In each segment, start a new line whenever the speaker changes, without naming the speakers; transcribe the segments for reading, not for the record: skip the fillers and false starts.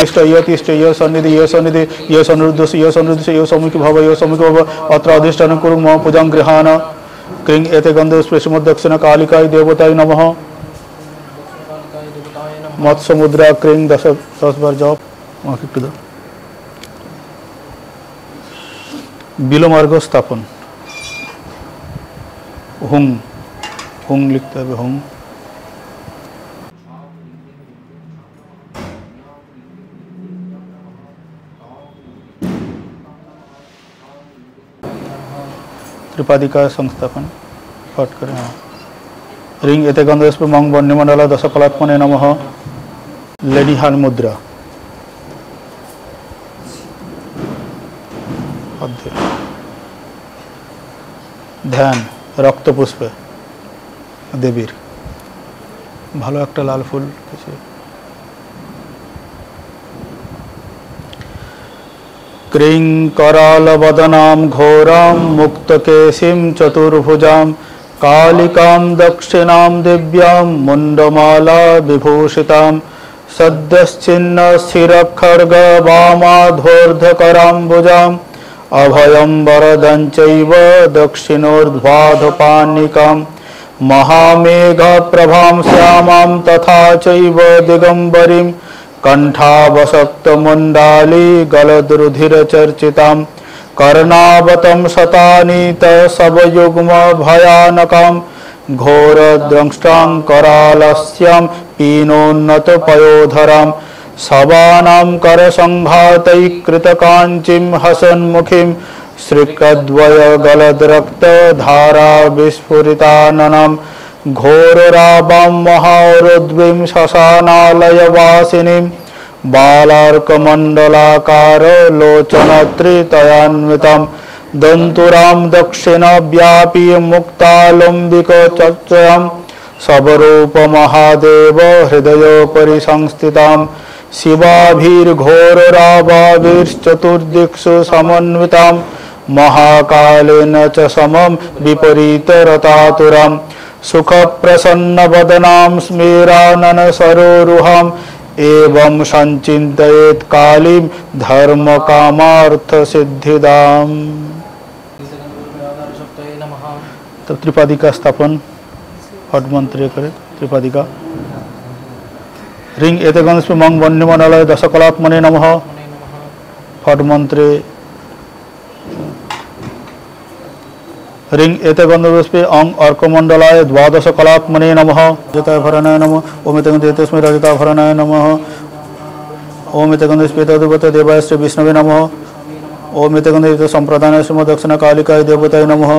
तिष्ठ य सन्निधि य सन्निधि य सम्मुख भव अत्र अधिष्ठानं कुरु मम पूजां गृहाण क्रीं एते गन्धपुष्पे दक्षिण कालिकाय देवताय नमः मत्स्य मुद्रा क्रीं 10 बार जप আমাকে একটু দাও বিলোমার্গ স্থাপন হুং হুং লিখতে হবে হুং त्रिपादिका संस्थापन पाठ करें रिंग एते गंधपुष्प मंग वन्यमंडल दशकलात्मने नमः लेडी हान मुद्रा ध्यान रक्तपुष्पे देवीर ভালো একটা লাল ফুল কিছু क्रीं करालवदनां घोरां मुक्तकेशीं चतुर्भुजां कालिकां दक्षिणां दिव्यां मुण्डमाला विभूषितां सद्यश्चिन्न स्थिरखड्ग वामाध्वर्धकराम्बुजाम् अभयं वरदं चैव दक्षिणोर्ध्वाधपानिकां महामेघप्रभां श्यामां तथा चैव दिगम्बरीं कण्ठावसक्तमुण्डाली गलद्रुधिरचर्चितां कर्णावतं शतानीत सबयुग्म भयानकां घोरद्रंष्टां करालस्यां पीनोन्नतपयोधरां सवानां करसंघातैकृतकाञ्चीं हसन्मुखीं श्रीकद्वयगलद्रक्तधारा विस्फुरिताननां घोररावां महारुद्वीं शशानालयवासिनीं बालार्कमण्डलाकार लोचनत्रितयान्वितां दन्तुरां दक्षिणव्यापी मुक्तालम्बिकचर्चां सबरूपमहादेव हृदयोपरि संस्थितां शिवाभिर्घोररावाभिश्चतुर्दिक्षु समन्वितां महाकालेन च समं विपरीतरतातुरां सुखप्रसन्नवदनां स्मेराननसरोरुहां एवं संचिन्तयेत् कालीं धर्मकामार्थसिद्धिदां। तो त्रिपादिका स्थापन हट मंत्र करे त्रिपादिका रिंग एते गणेशपुर मंग वन्यमंडलाय दशकलात्मने नमः फट मंत्रे रिंग एते गंधपुष्पे अंग अर्कमंडलाय द्वादश कलात्मने नमः रजताभरणाय नमः ओम एते गंधेतस्मै रजताभरणाय नमः ओम एते गंधपुष्पे तदुपते देवाय श्री विष्णवे नमः ओम एते गंधेत संप्रदानाय श्री दक्षिण कालिकाय देवताय नमः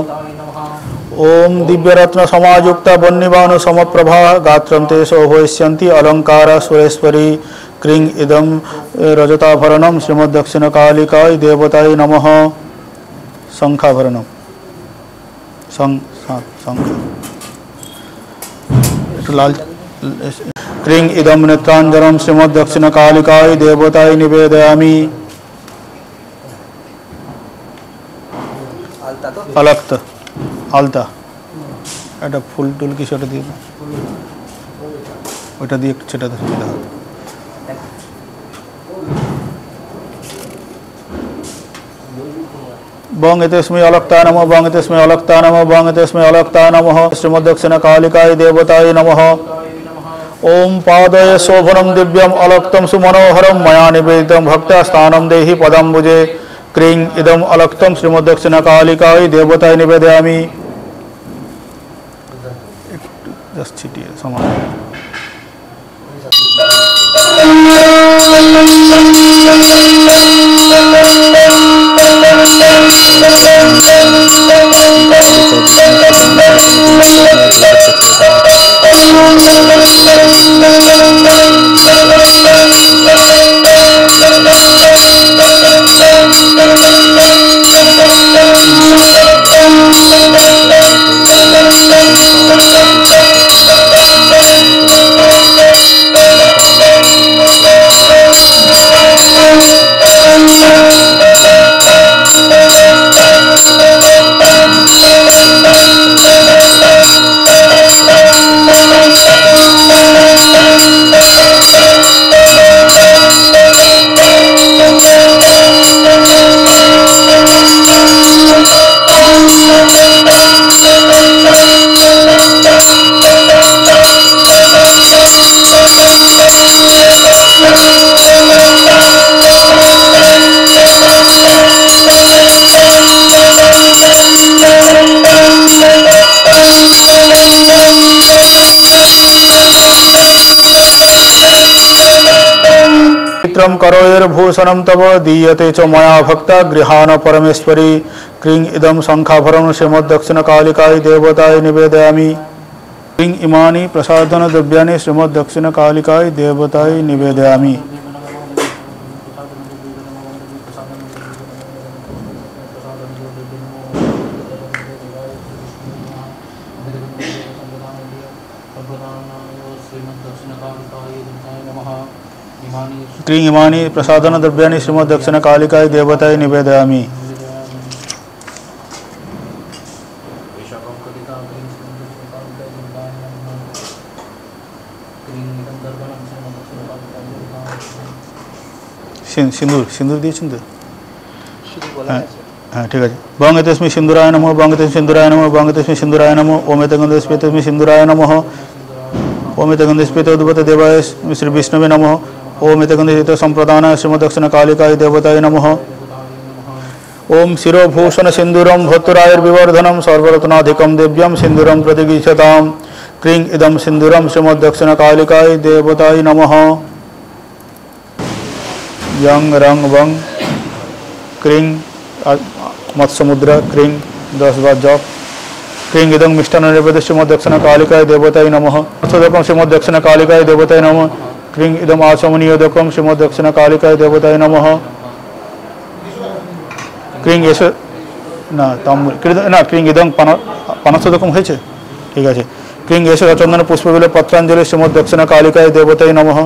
ओम दिव्यरत्न समायुक्ता वन्यभानु समप्रभा गात्रं ते शोभयिष्यन्ति अलंकारा सुरेश्वरी क्रीं इदं रजताभरणं श्रीमद्दक्षिण कालिकाय देवताय नमः शंखाभरणं शंख लाल क्रीं इदं नेत्राञ्जनं श्रीमद्दक्षिण कालिकाय देवताय निवेदयामि अलक्त आलता এটা ফুল টুল কি সেটা দিয়ে ওটা দিয়ে সেটা দিতে হবে बंग तस्मै अलक्ता नमः बंग तस्मै अलक्ता नमः बंग तस्मै अलक्ता नमः श्रीमद्दक्षिण कालिकाय देवताय नमः ओम पादय शोभनं दिव्यम अलक्तं सुमनोहरं मया निवेदितं भक्त्या स्थानं देहि पदम्बुजे क्रीं इदं अलक्तं श्रीमद्दक्षिण कालिकाय देवताय निवेदयामि जस्ट छिटिए समान चित्रं करोर्भूषणं तव दीयते च मया भक्ता गृहाण परमेश्वरी क्रीं इदं शंखाभरणं श्रीमद्दक्षिणकालिकायै देवतायै निवेदयामि। क्रीं इमानि प्रसादन द्रव्याणि श्रीमद्दक्षिणकालिकायै देवतायै निवेदयामि। क्रीं इमानि प्रसादन द्रव्याणि श्रीमद्दक्षिणकालिकायै देवतायै निवेदयामि। सिंदूर सिंदूर दिएছেন তো? हाँ ठीक है। बंग तस्मै सिंदूराय नमः बंग तस्मै सिंदूराय नमः बंग तस्मै सिंदूराय नमः ओम एतगंधस्मै तस्मै सिंदूराय नमः ओम एतगंधस्मै तद्भुत देवाय श्री विष्णवे नमः ओम एतगंधित संप्रदानाय श्रीमद्दक्षिणकालिकायै देवतायै नमः ओम शिरोभूषण सिंदूरं भोत्तरायुर्विवर्धनं सर्वरत्नाधिकं दिव्यं सिंदूरं प्रतिगीयतां क्रीं इदं सिंदूरं श्रीमद्दक्षिणकालिकायै देवतायै नमः यं रंग वंग क्रीं मत्समुद्रा क्रीं 10 बार जप क्रीं इदं मिष्टान्न नैवेद्य श्रीमद्दक्षिणकालिकायै देवतायै नमः सदकं श्रीमद्दक्षिणकालिकायै देवतायै नमः क्रीं इदं आचमनीयोदकं श्रीमद्दक्षिणकालिकायै देवतायै नमः क्रीं एष ना ना क्रीं इदं पानसोदकं হয়েছে ঠিক আছে क्रीं एष चंदन पुष्पबिल पत्रांजलि श्रीमद्दक्षिणकालिकायै देवतायै नमः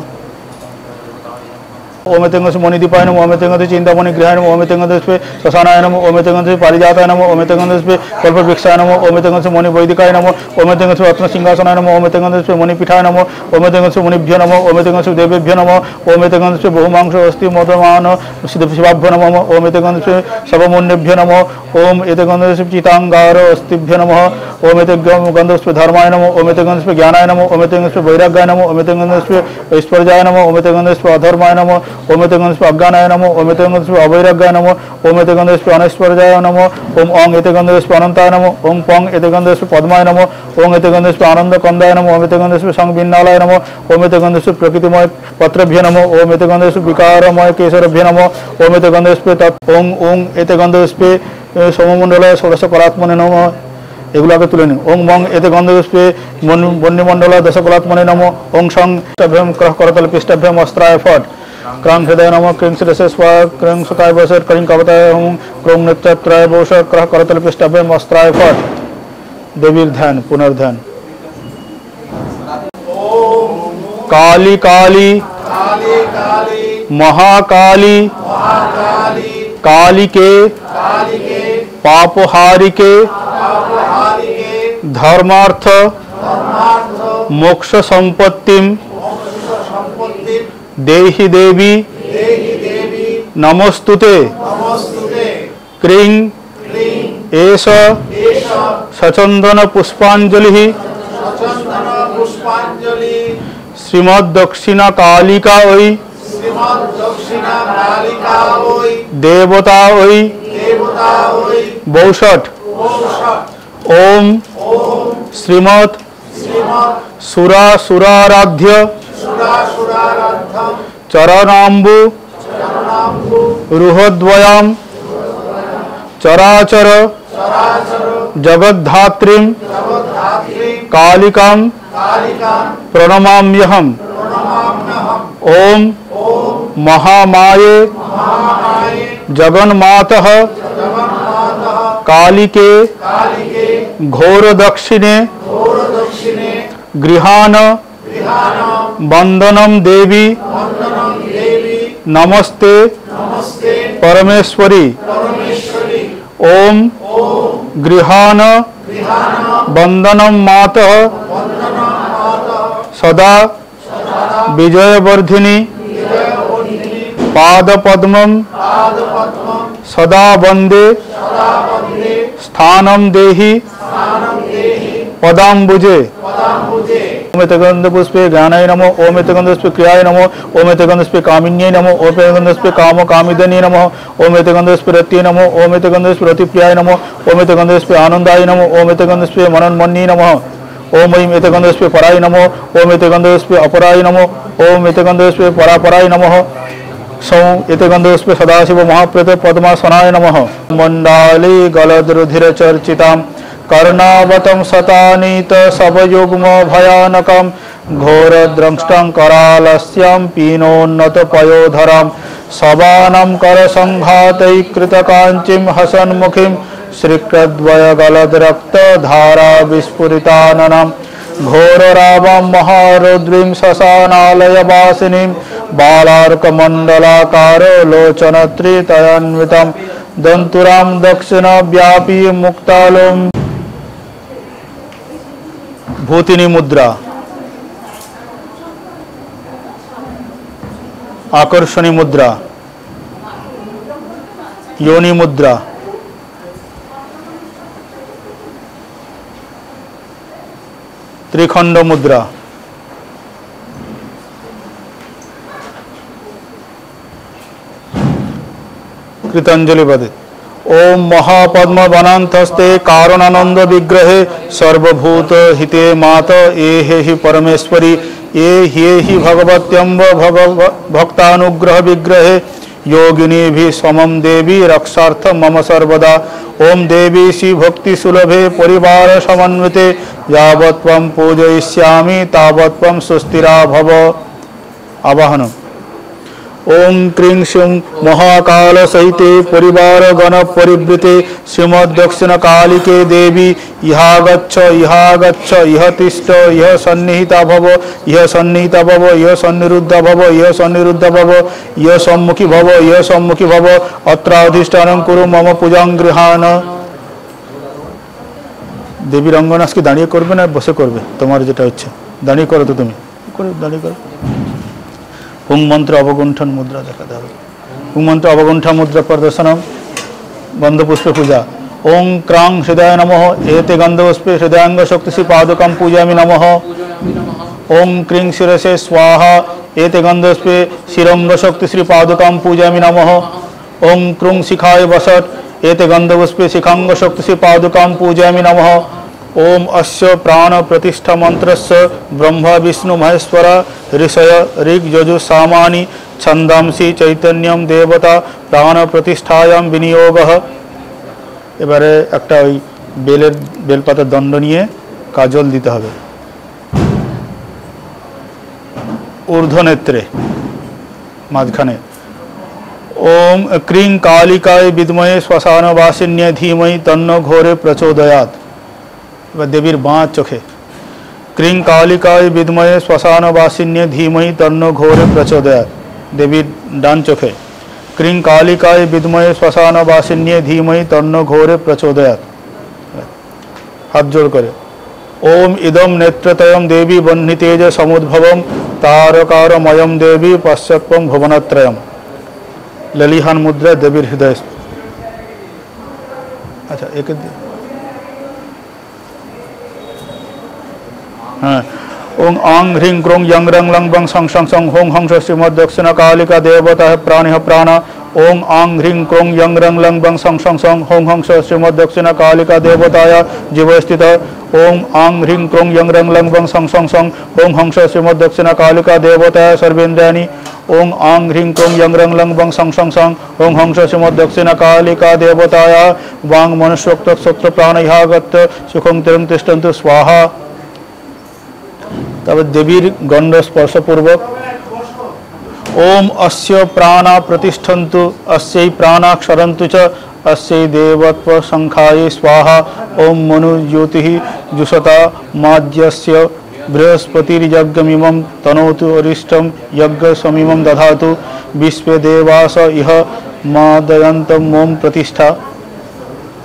ओम एतगंधस्मै मणिदीपाय नमः ओम एतगंधस्मै चिंतामणि गृहाय नमः ओम एतगंधस्मै श्मशानाय नमः ओम एतगंधस्मै पारिजाताय नमः ओम एतगंधस्मै कल्पवृक्षाय नमः ओम एतगंधस्मै मणिवैदिकाय नमः ओम एतगंधस्मै रत्नसिंहासनाय नमः ओम एतगंधस्मै मणिपीठाय नमः ओम एतगंधस्मै मुनिभ्यो नमः ओम एतगंधस्मै देवेभ्यो नमः ओम एतगंधस्मै बहुमांश अस्ति मोदमान शिवाभ्यो नमः ओम एतगंधस्मै शवमुन्नेभ्यो नमः ओम एतगंधस्मै चितांगार अस्तिभ्यो नमः ओम एतगंधस्मै धर्माय नमः ओम एतगंधस्मै ज्ञानाय नमः ओम एतगंधस्मै वैराग्याय नमः ओम एतगंधस्मै ऐश्वर्याय नमः ओम एतगंधस्मै अधर्माय नमः ओम एतगंधस्मै अज्ञानाय नमः ओम एतगंधस्मै अवैराग्याय नमः ओम एतगंधस्मै अनैश्वर्याय नमः ओम ओं एतगंधस्मै अनंताय नमः ओम पं एतगंधस्मै पद्माय नमः ओम एतगंधस्मै आनंदकंदाय नमः ओम एतगंधस्मै संविन्नालाय नमः ओम एतगंधस्मै प्रकृतिमय पत्रभ्यो नमः ओम एतगंधस्मै विकारमय केशरभ्यो नमः ओम एतगंधस्मै ओं ओं एतगंधस्मै सोममंडलाय षोडश कलात्मने नमः एगुलो आगे तुले निन ओं मं एतगंधस्मै वन्यमंडलाय दश कलात्मने नमः ओं सं क्रह करतल पृष्ठाभ्याम अस्त्राय फट क्रां हृदय नमः क्रीं शिरसे स्वा क्रीं सुताय वसर क्रीं कवताय हूं क्रों नेत्रत्राय वोषर क्रह करतल पृष्ठाभ्याम अस्त्राय फट देवीर ध्यान पुनर्ध्यान काली काली महाकाली कालिके पापहारिके धर्मार्थ मोक्ष संपत्तिम देहि देवी नमस्तुते क्रीं एष सचंदन पुष्पांजलि श्रीमद्दक्षिणकालिका ओई देवता ओई बौषट ओम श्रीमद् सुरासुराराध्य चरणाम्बु रुहद्वयां चराचर जगद्धात्रीं कालिकां प्रणमाम्यहम् ओम महामाये जगन्मातः कालिके घोर दक्षिणे गृहाण वंदनम देवी नमस्ते परमेश्वरी ओम गृहाण वंदनम मातः सदा विजयवर्धिनी पादपद्मं सदा वंदे स्थानं देहि पदाम्बुजे ओम एतगंधपुष्पे ज्ञानाय नमः ओम एतगंधपुष्पे क्रियाय नमः ओम एतगंधपुष्पे कामिन्यै नमः ओम एतगंधपुष्पे कामकामिदने नमः ओम एतगंधपुष्पे रत्ये नमः ओम एतगंधपुष्पे रतिप्रियाय नमः ओम एतगंधपुष्पे आनंदाय नमः ओम एतगंधपुष्पे मनन्मन्ये नमः ओम ऐं एतगंधपुष्पे पराय नमः ओम एतगंधपुष्पे अपराय नमः ओम एतगंधपुष्पे परापराय नमः सौ एते गंधपुष्पे सदाशिव महाप्रेत पद्मासनाय नमः। मंडाली गलद्रुधिर चर्चितां कर्णावतं सतानीत सबयुग्म भयानकं घोरद्रंष्टं करालस्यां पीनोन्नत पयोधरां सवानं करसंघातैकृतकाञ्चीं हसन्मुखीं श्रीकृद्वयगलद्रक्तधारा विस्फुरिताननं घोररावं महारुद्रीं शशानालयवासिनीं बालार्कमण्डलाकारो लोचनत्रितयान्वितं दन्तुरां दक्षिणव्यापी मुक्तालों। भूतिनी मुद्रा, आकर्षणी मुद्रा, योनि मुद्रा, त्रिखंड मुद्रा, कृतांजलि पदे। ओम महापद्म वनांतस्ते कारुणानंद विग्रहे सर्वभूत हिते मात ए हि परमेश्वरी ये हि भगवत्यम्ब भक्तानुग्रह विग्रहे योगिनी भी समम देवी रक्षार्थ मम सर्वदा। ओम देवी श्री भक्ति सुलभे परिवार समन्विते यावत्वं पूजयिष्यामि तावत्वं सुस्थिरा भव। आवाहन। ओम क्रीं श्रीं महाकाल सहिते परिवार गण परिवृते श्रीमद्दक्षिण कालिके देवी इहागच्छ इह तिष्ठ इह सन्निहिता भव इह सन्निहिता भव इह सन्निरुद्धा भव इह सन्निरुद्धा भव इह सम्मुखी भव अत्राधिष्ठानं कुरु मम पूजां गृहाण। देवी रंगनाथ की दाड़िए करबे ना बसे करबे तुम्हारे जेटा इच्छा दाड़िए करो तो तुम दाड़िए करो। हुं मंत्र अवगुंठन मुद्रा देखाते हैं। हुं मंत्र अवगुंठन मुद्रा प्रदर्शन गंधपुष्पे पूजा। ओं क्रां हृदय नमः एते गंधपुष्पे हृदयांग शक्ति पादुकं पूजयामि नमः। ओं क्रीं शिरसे स्वाहा एते गंधपुष्पे शिरंग शक्ति श्री पादुकं पूजयामि नमः। ओं क्रूं शिखाय वसत् एते गंधपुष्पे शिखांग शक्ति श्री पादुकं पूजयामि नमः। ओम अस्य प्राण प्रतिष्ठा मंत्रस्य ब्रह्मा विष्णु महेश्वर ऋषय ऋग यजु सामानि छंदांसि चैतन्यम देवता प्राण प्रतिष्ठायां विनियोगः। এবারে একটা ওই বেলপাতার দণ্ড নিয়ে কাজল দিতে হবে ঊর্ধ্বনেত্রে মাঝখানে। ओम क्रीं कालिकाय विद्महे श्मशानवासिन्ये धीमहि तन्नो घोरे प्रचोदयात्। देवीर बाँ चोखे क्रीं कालिकाय विद्महे श्मशानवासिन्ये धीमहि तन्नो घोरे प्रचोदयात्। देवीर डान चोखे क्रीं कालिकाय विद्महे श्मशानवासिन्ये धीमहि तन्नो घोरे प्रचोदयात्। हाथ जोड़ करे। ओम इदम नेत्रतयं देवी वह्नितेज समुद्भवं तारकारमयं देवी पश्चात्पं भुवनत्रयम्। ललिहान मुद्रा देवीर हृदय। अच्छा एक हाँ। ओं आंग ह्रीं क्रों यंग रंग लंग बंग संग संग संग हों हंस श्रीमद दक्षिण कालिका देवता है प्राण प्राण। ओं आंग ह्रीं क्रों यंग रंग लंग बंग संग संग संग हों हंस श्रीमद दक्षिण कालिका देवताय जीव स्थित। ओं आंग ह्रीं क्रों यंग रंग लंग बंग संग संग संग हों हंस श्रीमद दक्षिण कालिका देवताय सर्वेन्द्रियाणि। ओं आंग ह्रीं क्रों यंग रंग लंग बंग संग संग संग हों हंस श्रीमद दक्षिण कालिका देवताय वांग मनुष्योक्त सत्र प्राण इहागत सुखं तिरं तिष्ठन्तु स्वाहा। तब देवीर गंध स्पर्शपूर्वक ओम अस्य प्राणा प्रतिष्ठन्तु अस्यै प्राणा क्षरन्तु च अस्यै देवत्व संखाये स्वाहा। ओम मनु ज्योतिः जुषता माद्यस्य बृहस्पतिर्यज्ञमिमं तनोतु अरिष्टं यज्ञसमिमं दधातु विश्वे देवास इह मादयन्तं मोम प्रतिष्ठा।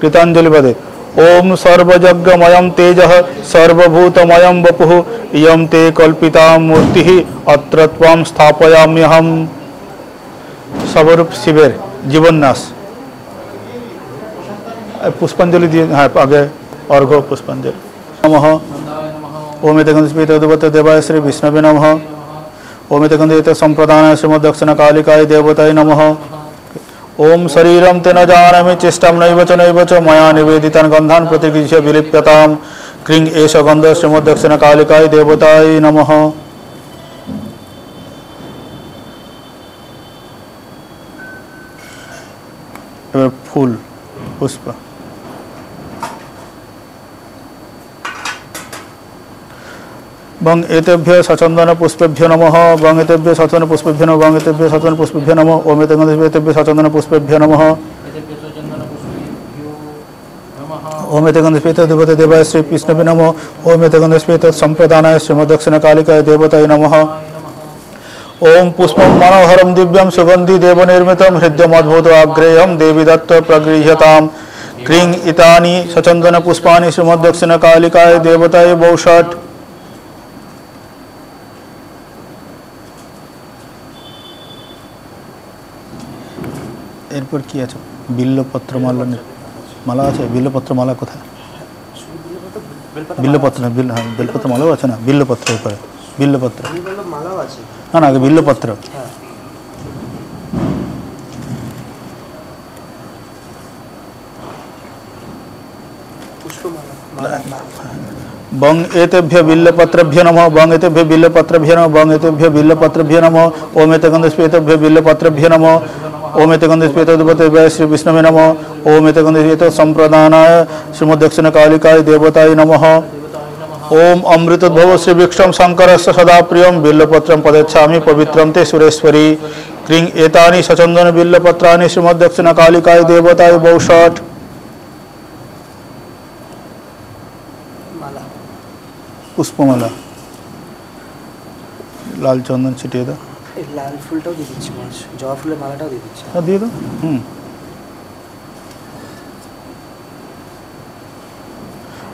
कृतांजलि पदे। ओम सर्वयज्ञमयं तेजः सर्वभूतमयं वपुः इयं ते कल्पिता मूर्तिः अत्र त्वां स्थापयाम्यहम्। स्वरूप शिवेर जीवन्यास पुष्पांजलि दिए। हाँ आगे अर्घ्य पुष्पांजलि। नमः ओम एतगंधस्पीतोदवत देवाय श्री विष्णवे नमः। ओम एतगंधेत संप्रदानाय श्रीमद् दक्षिण कालिकाय देवताय नमः। ओम शरीरं ते न जानामि चेष्टां नैव च मया निवेदितान् गन्धान् प्रतिगृह्य विलिप्यतां। क्रीं एष गन्ध श्रीमद् दक्षिण कालिकाय देवताय नमः। এবার ফুল পুষ্প বং এতেভ্য সচন্দন পুষ্পেভ্য নমঃ বং এতেভ্য সচন্দন পুষ্পেভ্য নমঃ বং এতেভ্য সচন্দন পুষ্পেভ্য নমঃ ওম এতেভ্য সচন্দন পুষ্পেভ্য নমঃ ओम एतगंधस्पेत देवते देवाय श्री विष्णवे नमः ओम एतगंधस्पेत संप्रदानाय श्रीमद्दक्षिण कालिकाय देवताय नमः ओम पुष्पं मनोहरं दिव्यं सुगंधि देव निर्मितं हृद्यम् अद्भुत आग्रेयं देवी दत्त प्रगृह्यताम् क्रीं इतानि सचन्दन पुष्पाणि श्रीमद्दक्षिण कालिकाय देवताय बहुषट् এরপর কি আছে বিল্লপত্র মালা আছে বিল্লপত্র মালা কোথায় বিল্লপত্র না হ্যাঁ বেলপত্র মালাও আছে না বিল্লপত্রের উপরে বিল্লপত্র মালাও আছে না না আগে বিল্লপত্র बंग एतेभ्य बिल्लपत्रभ्य नमः बंग एतेभ्य बिल्लपत्रभ्य नमः बंग एतेभ्य बिल्लपत्रभ्य नमः ओम एतगंधस्पेतेभ्य बिल्लपत्रभ्य नमः ओम एतगंधस्पेतेभ्य श्री विष्णवे नमः ओम एतगंधस्पेत संप्रदानाय श्रीमद्दक्षिण कालिकाय देवताय नमः ओम अमृतोद्भव श्री वृक्षं शंकरस्य सदा प्रियं बिल्लपत्रं पदेच्छामि पवित्रं ते सुरेश्वरी क्रीं एतानि सचन्दन बिल्लपत्राणि श्रीमद्दक्षिण कालिकाय देवताय बहुषट् पुष्पमाला लाल चंदन छिटिए दो
लाल फुलटाও দিয়ে দিচ্ছি মাছ জবা ফুলের মালাটাও দিয়ে দিচ্ছি
হ্যাঁ দিয়ে দাও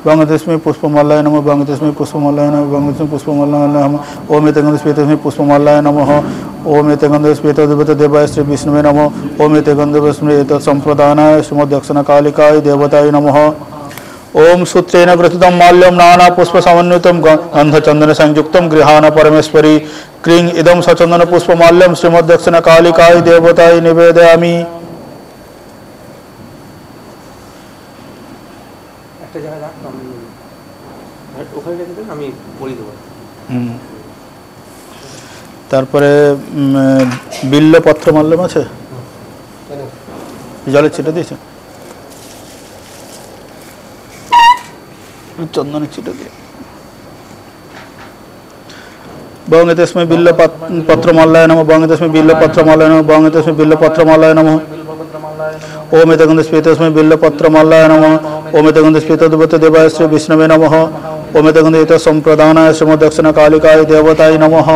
बंगदेशमें पुष्पमालाय नमः बंगदेशमें पुष्पमालाय नमः बंगदेशमें पुष्पमालाय नमः ओम एतगंधस्पेतेभ्य पुष्पमालाय नमः ओम एतगंधस्पेतेभ्य देवाय श्री विष्णवे नमः ओम एतगंधस्पेत संप्रदानाय श्रीमद्दक्षिण कालिकाय देवताय नमः ओम सूत्रेण ग्रथितं माल्यं नाना पुष्प समन्वितं गंधचंदन संयुक्तं गृहाण परमेश्वरी क्रीं इदं सचंदन पुष्पमाल्यं श्रीमद्दक्षिण कालिकाय देवताय निवेदयामि
একটা জায়গা রাখ আমি ওখানে রেখে দেন আমি বলি দেব
তারপরে বিল্লপত্র মাল্যম আছে জলে ছিটে দিয়েছে चंदन छिटे दिए बंग तस्मै बिल्लपत्र मालाय नमः बंग तस्मै बिल्लपत्र मालाय नमः बंग तस्मै बिल्लपत्र मालाय नमः ओम एतगंधस्पेतस्मै बिल्लपत्र मालाय नमः ओम एतगंधस्पेतद्भुत देवाय श्री विष्णवे नमः ओम एतगंधेत संप्रदानाय श्रीमद्दक्षिण कालिकाय देवताय नमः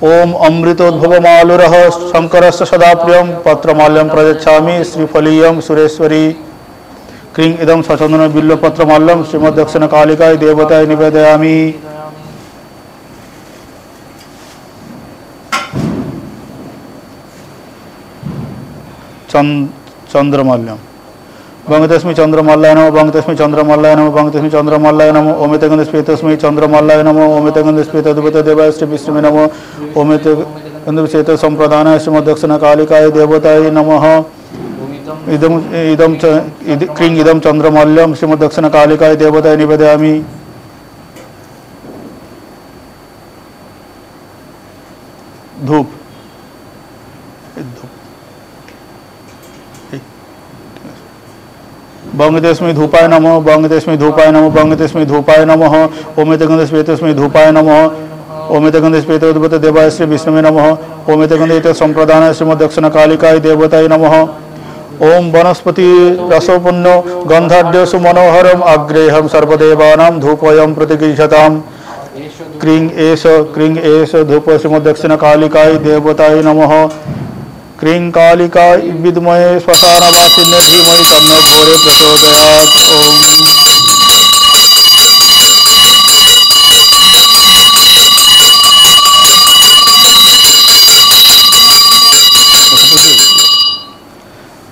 ओम अमृतोद्भवमालुरः शंकरस्य सदा प्रियं पत्रमाल्यं प्रयच्छामि श्रीफलीयं सुरेश्वरी क्रीं इदं सचन्दन बिल्लपत्रमाल्यं श्रीमद्दक्षिण कालिकाय देवताय निवेदयामि चंद्रमाल्यम बंगतस्मै चंद्रमाल्लाय नमः बंगतस्मै चंद्रमाल्लाय नमः बंगतस्मै चंद्रमाल्लाय नमः ओम एतगंधस्पेतस्मै चंद्रमाल्लाय नमः ओम एतगंधस्पेतद्भुत देवाय श्री विष्णवे नमः ओम एतगंधस्पेत संप्रदानाय श्रीमद्दक्षिण कालिकाय देवताय नमः क्रीं इदं चंद्रमाल्यं श्रीमद्दक्षिण कालिकाय देवताय निवेदयामि धूप बंगदेशमें धूपाय नमः बंगदेशमें धूपाय नमः बंगदेशमें धूपाय नमः ओम एतगंधस्पेतस्मै धूपाय नमः ओम एतगंधस्पेतद्भुत देवाय श्री विष्णवे नमः ओम एतगंधेत संप्रदानाय श्रीमद्दक्षिण कालिकाय देवताय नमः ओम वनस्पति रसोपुण्य गंधाढ्य सुमनोहरम अग्रेहम सर्वदेवानां धूपोयं प्रतिगृह्यताम् क्रीं एष धूप श्रीमद्दक्षिण कालिकाय देवताय नमः क्रीं कालिकाय विद्महे श्मशानवासिन्ये धीमहि तन्नो घोरे प्रचोदयात् ओम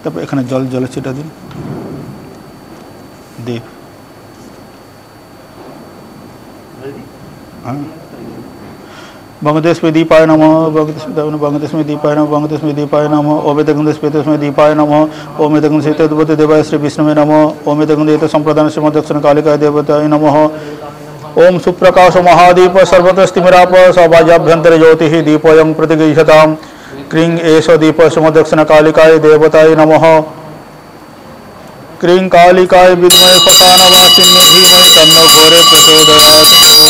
তারপর এখানে জলে ছিটা দিন দেব बंगदेशमें दीपाय नमः बंगदेशमें दीपाय नमः बंगदेशमें दीपाय नमः ओम एतगंधस्पेतस्मै दीपाय नमः ओम एतगंधस्पेतद्भुत देवाय श्री विष्णवे नमः ओम एतगंधेत संप्रदान श्रीमद्दक्षिण कालिकाय देवताय नमः ओम सुप्रकाश महादीप सर्वत्र स्थिमिराप सभाभ्यंतर ज्योतिः दीपोऽयं प्रतिगृह्यताम् क्रीं एष दीप श्रीमद्दक्षिण कालिकाय देवताय नमः क्रीं कालिकाय विद्महे पतानवासिन्यै धीमहि तन्नो घोरे प्रचोदयात्।